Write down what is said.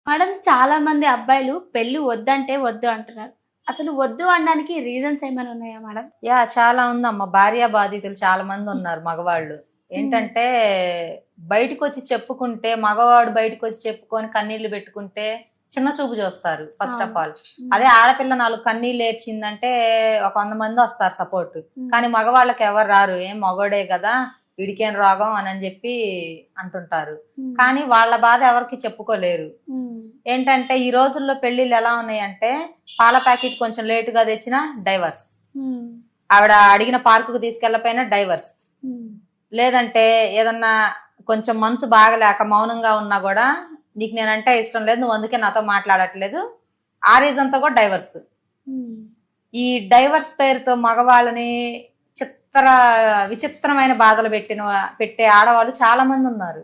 Madam చాలా మంది అబ్బాయిలు పెళ్లి వద్దంటే వద్దు అంటున్నారు. అసలు వద్దు అనడానికి రీజన్స్ ఏమైనా ఉన్నాయా మేడం? చాలా ఉందమ్మా. భార్య బాధితులు చాలా మంది ఉన్నారు మగవాళ్ళు. ఏంటంటే బయటకు వచ్చి చెప్పుకుంటే, మగవాడు బయటకు వచ్చి చెప్పుకొని కన్నీళ్లు పెట్టుకుంటే చిన్న చూపు చూస్తారు ఫస్ట్ ఆఫ్ ఆల్. అదే ఆడపిల్ల 4 కన్నీళ్ళు ఏడ్చిందంటే ఒక 100 మంది వస్తారు సపోర్ట్. కానీ మగవాళ్ళకి ఎవరు రారు. ఏం మగోడే కదా, వీడికేం రోగం అని చెప్పి అంటుంటారు. కానీ వాళ్ళ బాధ ఎవరికి చెప్పుకోలేరు. ఏంటంటే ఈ రోజుల్లో పెళ్లిళ్ళు ఎలా ఉన్నాయంటే, పాల ప్యాకెట్ కొంచెం లేటుగా తెచ్చినా డైవర్స్, ఆవిడ అడిగిన పార్కుకు తీసుకెళ్లపోయినా డైవర్స్, లేదంటే ఏదన్నా కొంచెం మనసు బాగలేక మౌనంగా ఉన్నా కూడా నీకు నేనంటే ఇష్టం లేదు, నువ్వు అందుకే నాతో మాట్లాడట్లేదు, ఆ రీజన్ తో కూడా డైవర్స్. ఈ డైవర్స్ పేరుతో మగవాళ్ళని విచిత్రమైన బాధలు పెట్టే ఆడవాళ్ళు చాలా మంది ఉన్నారు.